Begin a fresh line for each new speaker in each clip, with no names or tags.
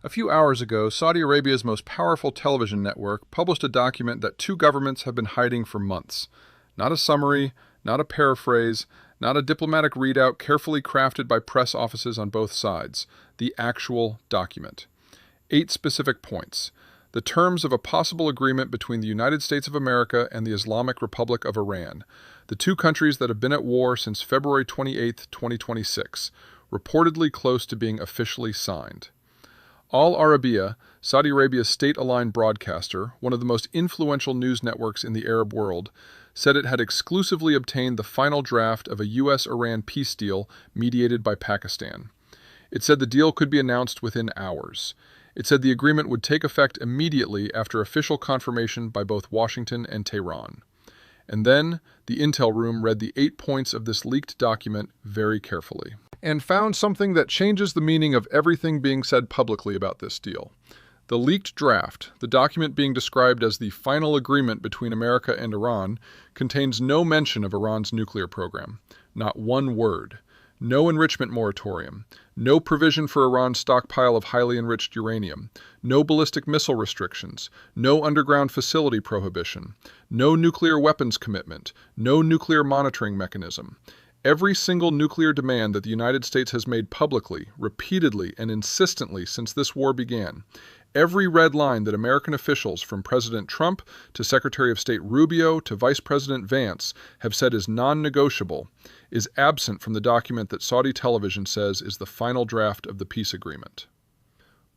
A few hours ago, Saudi Arabia's most powerful television network published a document that two governments have been hiding for months. Not a summary, not a paraphrase, not a diplomatic readout carefully crafted by press offices on both sides. The actual document. 8 specific points. The terms of a possible agreement between the United States of America and the Islamic Republic of Iran, the two countries that have been at war since February 28, 2026, reportedly close to being officially signed. Al Arabiya, Saudi Arabia's state-aligned broadcaster, one of the most influential news networks in the Arab world, said it had exclusively obtained the final draft of a U.S.-Iran peace deal mediated by Pakistan. It said the deal could be announced within hours. It said the agreement would take effect immediately after official confirmation by both Washington and Tehran. And then, the intel room read the 8 points of this leaked document very carefully, and found something that changes the meaning of everything being said publicly about this deal. The leaked draft, the document being described as the final agreement between America and Iran, contains no mention of Iran's nuclear program. Not one word. No enrichment moratorium. No provision for Iran's stockpile of highly enriched uranium. No ballistic missile restrictions. No underground facility prohibition. No nuclear weapons commitment. No nuclear monitoring mechanism. Every single nuclear demand that the United States has made publicly, repeatedly, and insistently since this war began, every red line that American officials, from President Trump to Secretary of State Rubio to Vice President Vance, have said is non-negotiable, is absent from the document that Saudi television says is the final draft of the peace agreement.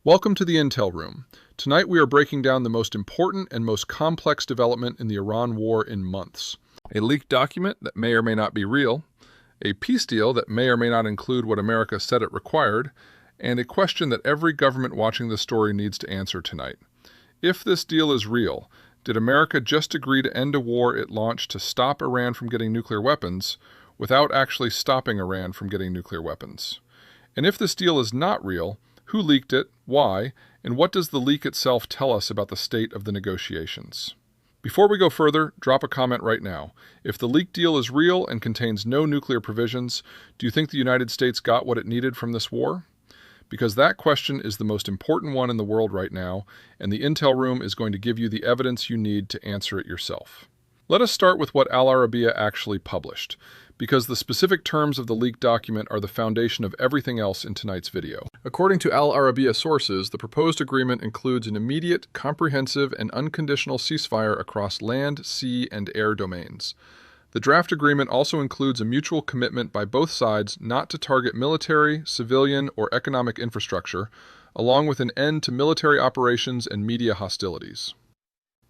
Welcome to the Intel Room. Tonight we are breaking down the most important and most complex development in the Iran war in months. A leaked document that may or may not be real, a peace deal that may or may not include what America said it required, and a question that every government watching this story needs to answer tonight. If this deal is real, did America just agree to end a war it launched to stop Iran from getting nuclear weapons without actually stopping Iran from getting nuclear weapons? And if this deal is not real, who leaked it, why, and what does the leak itself tell us about the state of the negotiations? Before we go further, drop a comment right now. If the leaked deal is real and contains no nuclear provisions, do you think the United States got what it needed from this war? Because that question is the most important one in the world right now, and the Intel Room is going to give you the evidence you need to answer it yourself. Let us start with what Al Arabiya actually published, because the specific terms of the leaked document are the foundation of everything else in tonight's video. According to Al Arabiya sources, the proposed agreement includes an immediate, comprehensive, and unconditional ceasefire across land, sea, and air domains. The draft agreement also includes a mutual commitment by both sides not to target military, civilian, or economic infrastructure, along with an end to military operations and media hostilities.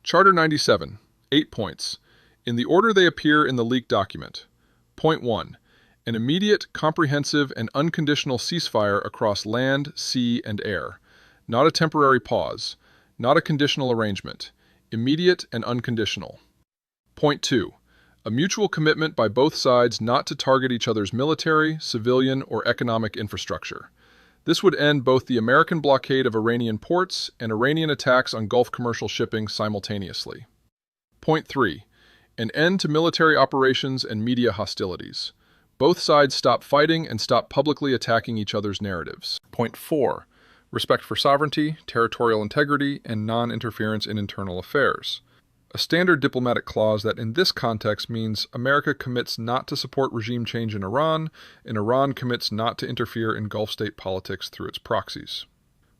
Charter 97, 8 points, in the order they appear in the leaked document. Point 1. An immediate, comprehensive, and unconditional ceasefire across land, sea, and air. Not a temporary pause. Not a conditional arrangement. Immediate and unconditional. Point 2. A mutual commitment by both sides not to target each other's military, civilian, or economic infrastructure. This would end both the American blockade of Iranian ports and Iranian attacks on Gulf commercial shipping simultaneously. Point 3. An end to military operations and media hostilities. Both sides stop fighting and stop publicly attacking each other's narratives. Point 4. Respect for sovereignty, territorial integrity, and non-interference in internal affairs. A standard diplomatic clause that in this context means America commits not to support regime change in Iran, and Iran commits not to interfere in Gulf state politics through its proxies.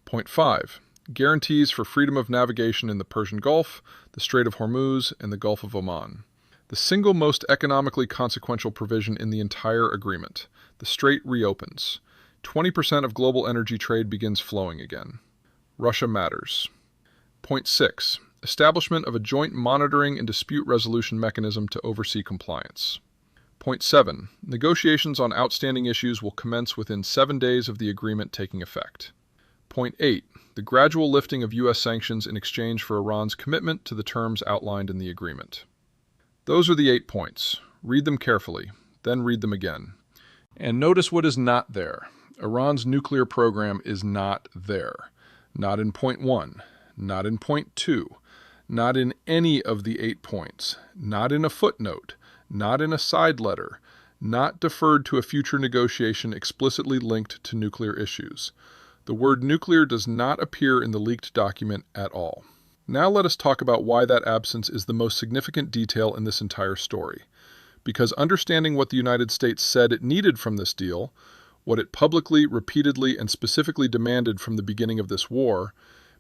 Point 5. Guarantees for freedom of navigation in the Persian Gulf, the Strait of Hormuz, and the Gulf of Oman. The single most economically consequential provision in the entire agreement. The strait reopens. 20% of global energy trade begins flowing again. Russia matters. Point 6. Establishment of a joint monitoring and dispute resolution mechanism to oversee compliance. Point 7. Negotiations on outstanding issues will commence within 7 days of the agreement taking effect. Point 8. The gradual lifting of U.S. sanctions in exchange for Iran's commitment to the terms outlined in the agreement. Those are the 8 points. Read them carefully, then read them again. And notice what is not there. Iran's nuclear program is not there. Not in point 1, not in point 2, not in any of the 8 points, not in a footnote, not in a side letter, not deferred to a future negotiation explicitly linked to nuclear issues. The word nuclear does not appear in the leaked document at all. Now let us talk about why that absence is the most significant detail in this entire story. Because understanding what the United States said it needed from this deal, what it publicly, repeatedly, and specifically demanded from the beginning of this war,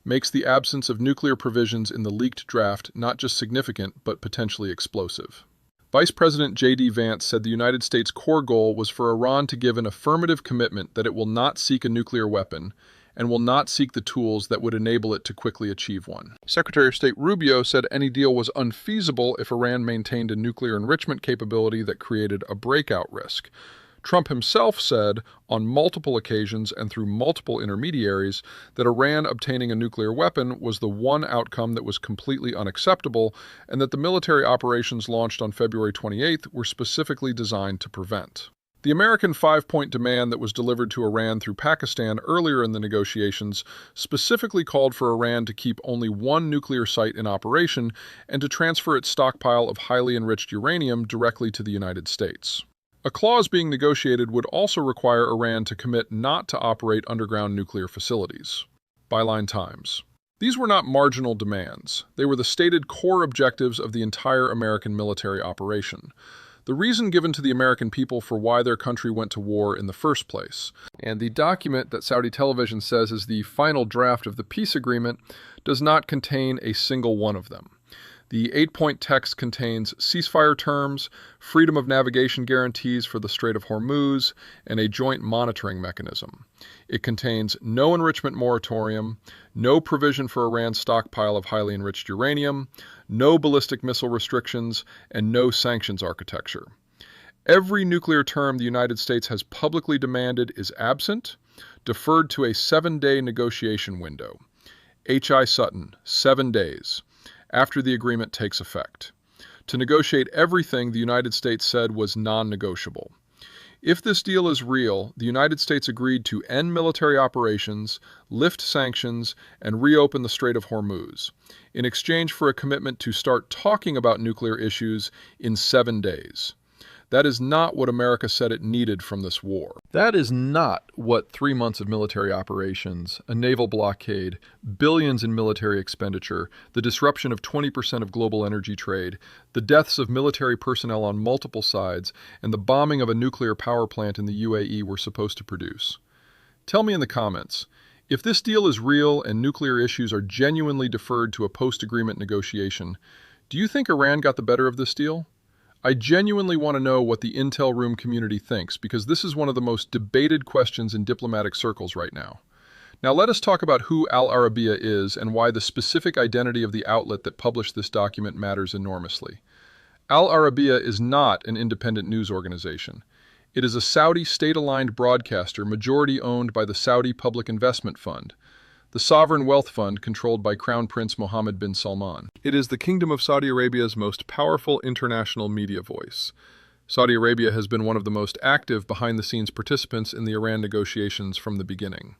makes the absence of nuclear provisions in the leaked draft not just significant, but potentially explosive. Vice President J.D. Vance said the United States' core goal was for Iran to give an affirmative commitment that it will not seek a nuclear weapon and will not seek the tools that would enable it to quickly achieve one. Secretary of State Rubio said any deal was unfeasible if Iran maintained a nuclear enrichment capability that created a breakout risk. Trump himself said on multiple occasions and through multiple intermediaries that Iran obtaining a nuclear weapon was the one outcome that was completely unacceptable and that the military operations launched on February 28th were specifically designed to prevent. The American five-point demand that was delivered to Iran through Pakistan earlier in the negotiations specifically called for Iran to keep only one nuclear site in operation and to transfer its stockpile of highly enriched uranium directly to the United States. A clause being negotiated would also require Iran to commit not to operate underground nuclear facilities. Byline Times. These were not marginal demands. They were the stated core objectives of the entire American military operation. The reason given to the American people for why their country went to war in the first place. And the document that Saudi television says is the final draft of the peace agreement does not contain a single one of them. The 8-point text contains ceasefire terms, freedom of navigation guarantees for the Strait of Hormuz, and a joint monitoring mechanism. It contains no enrichment moratorium, no provision for Iran's stockpile of highly enriched uranium, no ballistic missile restrictions, and no sanctions architecture. Every nuclear term the United States has publicly demanded is absent, deferred to a 7-day negotiation window. H.I. Sutton, 7 days. After the agreement takes effect, to negotiate everything the United States said was non-negotiable. If this deal is real, the United States agreed to end military operations, lift sanctions, and reopen the Strait of Hormuz, in exchange for a commitment to start talking about nuclear issues in 7 days. That is not what America said it needed from this war. That is not what 3 months of military operations, a naval blockade, billions in military expenditure, the disruption of 20% of global energy trade, the deaths of military personnel on multiple sides, and the bombing of a nuclear power plant in the UAE were supposed to produce. Tell me in the comments, if this deal is real and nuclear issues are genuinely deferred to a post-agreement negotiation, do you think Iran got the better of this deal? I genuinely want to know what the Intel Room community thinks because this is one of the most debated questions in diplomatic circles right now. Now let us talk about who Al Arabiya is and why the specific identity of the outlet that published this document matters enormously. Al Arabiya is not an independent news organization. It is a Saudi state-aligned broadcaster majority owned by the Saudi Public Investment Fund, the sovereign wealth fund controlled by Crown Prince Mohammed bin Salman. It is the Kingdom of Saudi Arabia's most powerful international media voice. Saudi Arabia has been one of the most active behind-the-scenes participants in the Iran negotiations from the beginning.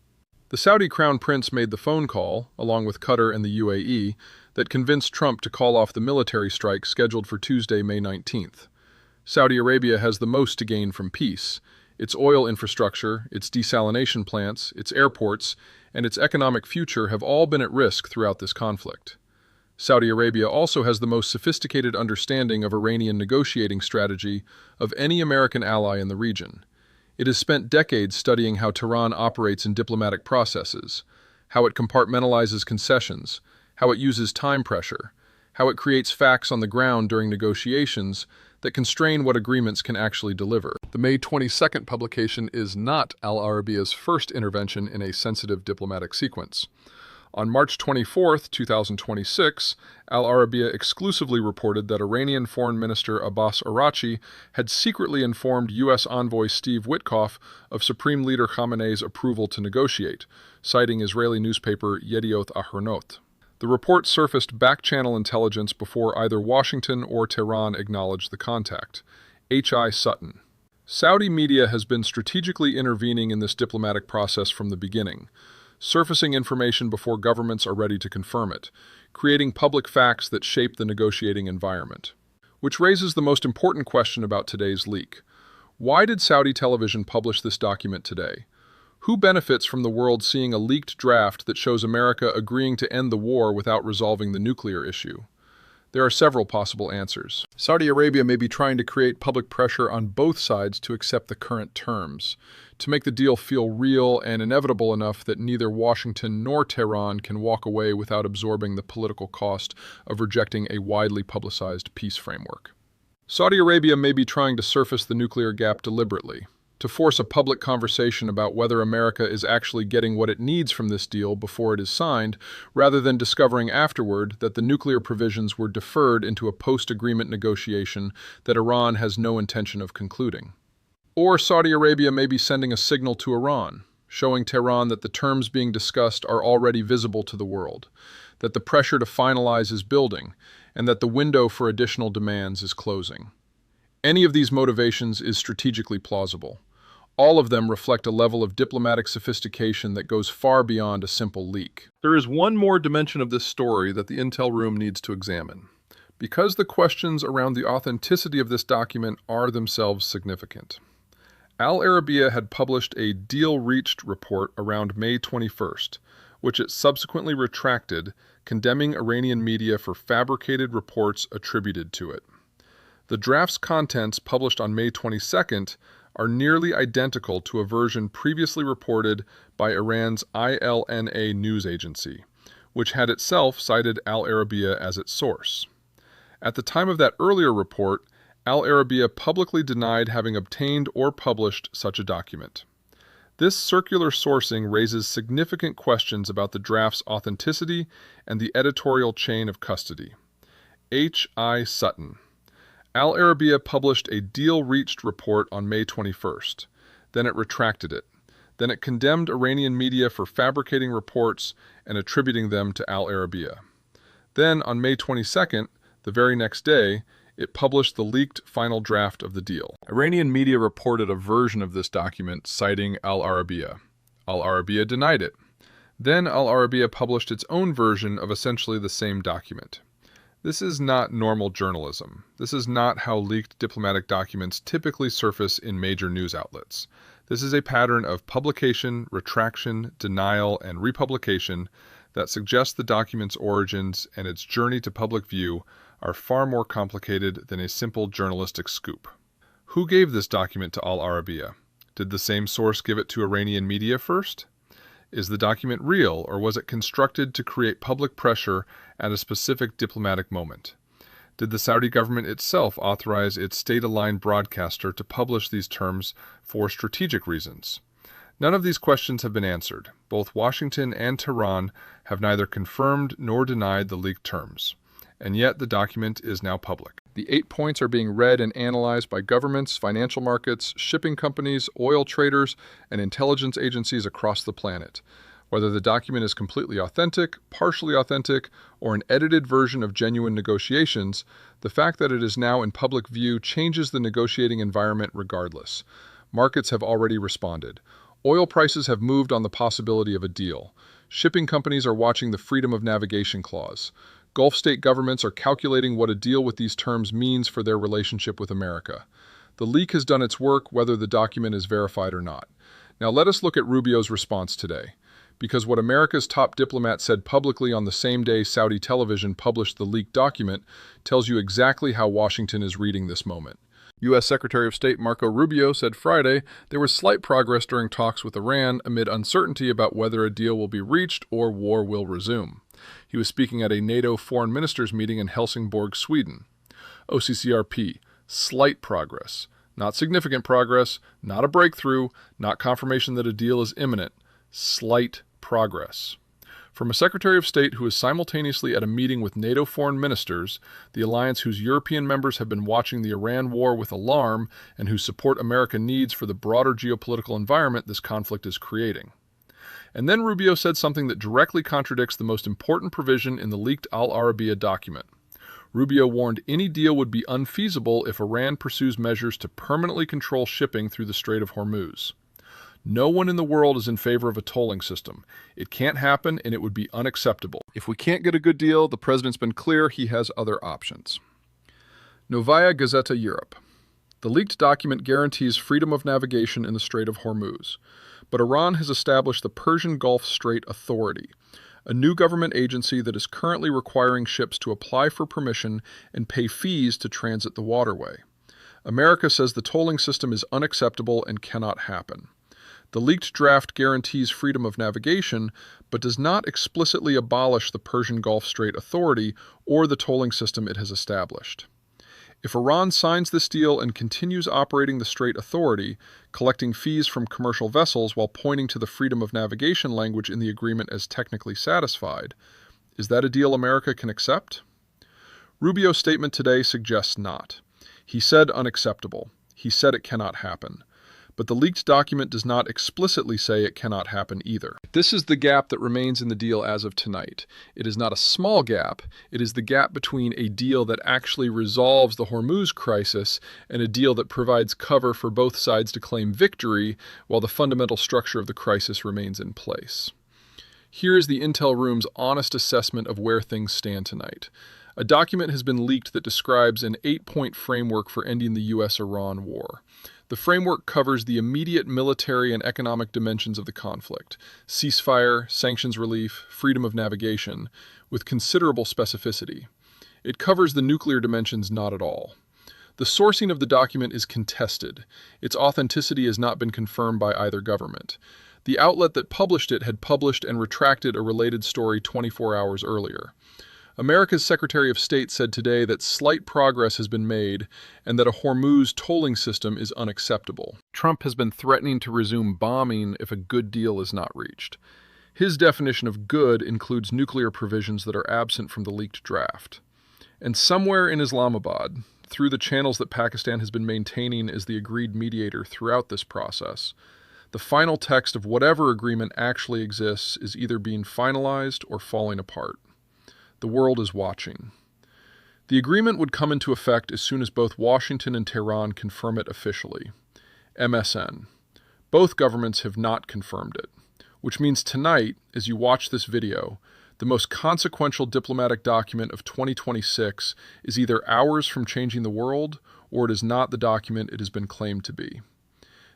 The Saudi Crown Prince made the phone call, along with Qatar and the UAE, that convinced Trump to call off the military strike scheduled for Tuesday, May 19th. Saudi Arabia has the most to gain from peace. Its oil infrastructure, its desalination plants, its airports, and its economic future have all been at risk throughout this conflict. Saudi Arabia also has the most sophisticated understanding of Iranian negotiating strategy of any American ally in the region. It has spent decades studying how Tehran operates in diplomatic processes, how it compartmentalizes concessions, how it uses time pressure, how it creates facts on the ground during negotiations that constrain what agreements can actually deliver. The May 22nd publication is not Al Arabiya's first intervention in a sensitive diplomatic sequence. On March 24, 2026, Al Arabiya exclusively reported that Iranian Foreign Minister Abbas Araghchi had secretly informed U.S. envoy Steve Witkoff of Supreme Leader Khamenei's approval to negotiate, citing Israeli newspaper Yedioth Ahronot. The report surfaced back-channel intelligence before either Washington or Tehran acknowledged the contact. H.I. Sutton. Saudi media has been strategically intervening in this diplomatic process from the beginning, surfacing information before governments are ready to confirm it, creating public facts that shape the negotiating environment. Which raises the most important question about today's leak. Why did Saudi television publish this document today? Who benefits from the world seeing a leaked draft that shows America agreeing to end the war without resolving the nuclear issue? There are several possible answers. Saudi Arabia may be trying to create public pressure on both sides to accept the current terms, to make the deal feel real and inevitable enough that neither Washington nor Tehran can walk away without absorbing the political cost of rejecting a widely publicized peace framework. Saudi Arabia may be trying to surface the nuclear gap deliberately, to force a public conversation about whether America is actually getting what it needs from this deal before it is signed, rather than discovering afterward that the nuclear provisions were deferred into a post-agreement negotiation that Iran has no intention of concluding. Or Saudi Arabia may be sending a signal to Iran, showing Tehran that the terms being discussed are already visible to the world, that the pressure to finalize is building, and that the window for additional demands is closing. Any of these motivations is strategically plausible. All of them reflect a level of diplomatic sophistication that goes far beyond a simple leak. There is one more dimension of this story that the intel room needs to examine, because the questions around the authenticity of this document are themselves significant. Al Arabiya had published a deal-reached report around May 21st, which it subsequently retracted, condemning Iranian media for fabricated reports attributed to it. The draft's contents, published on May 22nd, are nearly identical to a version previously reported by Iran's ILNA news agency, which had itself cited Al Arabiya as its source. At the time of that earlier report, Al Arabiya publicly denied having obtained or published such a document. This circular sourcing raises significant questions about the draft's authenticity and the editorial chain of custody. H.I. Sutton. Al Arabiya published a deal-reached report on May 21st. Then it retracted it. Then it condemned Iranian media for fabricating reports and attributing them to Al Arabiya. Then, on May 22nd, the very next day, it published the leaked final draft of the deal. Iranian media reported a version of this document citing Al Arabiya. Al Arabiya denied it. Then Al Arabiya published its own version of essentially the same document. This is not normal journalism. This is not how leaked diplomatic documents typically surface in major news outlets. This is a pattern of publication, retraction, denial, and republication that suggests the document's origins and its journey to public view are far more complicated than a simple journalistic scoop. Who gave this document to Al Arabiya? Did the same source give it to Iranian media first? Is the document real, or was it constructed to create public pressure at a specific diplomatic moment? Did the Saudi government itself authorize its state-aligned broadcaster to publish these terms for strategic reasons? None of these questions have been answered. Both Washington and Tehran have neither confirmed nor denied the leaked terms. And yet the document is now public. The 8 points are being read and analyzed by governments, financial markets, shipping companies, oil traders, and intelligence agencies across the planet. Whether the document is completely authentic, partially authentic, or an edited version of genuine negotiations, the fact that it is now in public view changes the negotiating environment regardless. Markets have already responded. Oil prices have moved on the possibility of a deal. Shipping companies are watching the freedom of navigation clause. Gulf state governments are calculating what a deal with these terms means for their relationship with America. The leak has done its work, whether the document is verified or not. Now let us look at Rubio's response today. Because what America's top diplomat said publicly on the same day Saudi television published the leaked document tells you exactly how Washington is reading this moment. U.S. Secretary of State Marco Rubio said Friday there was slight progress during talks with Iran amid uncertainty about whether a deal will be reached or war will resume. He was speaking at a NATO foreign ministers meeting in Helsingborg, Sweden. OCCRP, slight progress. Not significant progress, not a breakthrough, not confirmation that a deal is imminent. Slight progress. From a Secretary of State who is simultaneously at a meeting with NATO foreign ministers, the alliance whose European members have been watching the Iran war with alarm and whose support America needs for the broader geopolitical environment this conflict is creating. And then Rubio said something that directly contradicts the most important provision in the leaked Al Arabiya document. Rubio warned any deal would be unfeasible if Iran pursues measures to permanently control shipping through the Strait of Hormuz. No one in the world is in favor of a tolling system. It can't happen, and it would be unacceptable. If we can't get a good deal, the president's been clear he has other options. Novaya Gazeta Europe. The leaked document guarantees freedom of navigation in the Strait of Hormuz, but Iran has established the Persian Gulf Strait Authority, a new government agency that is currently requiring ships to apply for permission and pay fees to transit the waterway. America says the tolling system is unacceptable and cannot happen. The leaked draft guarantees freedom of navigation, but does not explicitly abolish the Persian Gulf Strait Authority or the tolling system it has established. If Iran signs this deal and continues operating the Strait Authority, collecting fees from commercial vessels while pointing to the freedom of navigation language in the agreement as technically satisfied, is that a deal America can accept? Rubio's statement today suggests not. He said unacceptable. He said it cannot happen. But the leaked document does not explicitly say it cannot happen either. This is the gap that remains in the deal as of tonight. It is not a small gap. It is the gap between a deal that actually resolves the Hormuz crisis and a deal that provides cover for both sides to claim victory while the fundamental structure of the crisis remains in place. Here is the Intel Room's honest assessment of where things stand tonight. A document has been leaked that describes an 8-point framework for ending the U.S.-Iran war. The framework covers the immediate military and economic dimensions of the conflict, ceasefire, sanctions relief, freedom of navigation, with considerable specificity. It covers the nuclear dimensions not at all. The sourcing of the document is contested. Its authenticity has not been confirmed by either government. The outlet that published it had published and retracted a related story 24 hours earlier. America's Secretary of State said today that slight progress has been made and that a Hormuz tolling system is unacceptable. Trump has been threatening to resume bombing if a good deal is not reached. His definition of good includes nuclear provisions that are absent from the leaked draft. And somewhere in Islamabad, through the channels that Pakistan has been maintaining as the agreed mediator throughout this process, the final text of whatever agreement actually exists is either being finalized or falling apart. The world is watching. The agreement would come into effect as soon as both Washington and Tehran confirm it officially. MSN. Both governments have not confirmed it, which means tonight, as you watch this video, the most consequential diplomatic document of 2026 is either hours from changing the world, or it is not the document it has been claimed to be.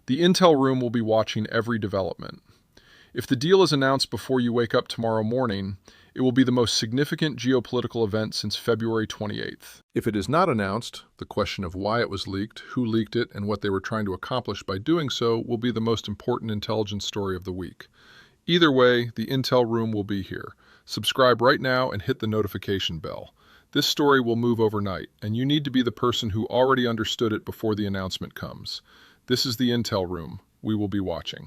The Intel Room will be watching every development. If the deal is announced before you wake up tomorrow morning, it will be the most significant geopolitical event since February 28th. If it is not announced, the question of why it was leaked, who leaked it, and what they were trying to accomplish by doing so will be the most important intelligence story of the week. Either way, the Intel Room will be here. Subscribe right now and hit the notification bell. This story will move overnight, and you need to be the person who already understood it before the announcement comes. This is the Intel Room. We will be watching.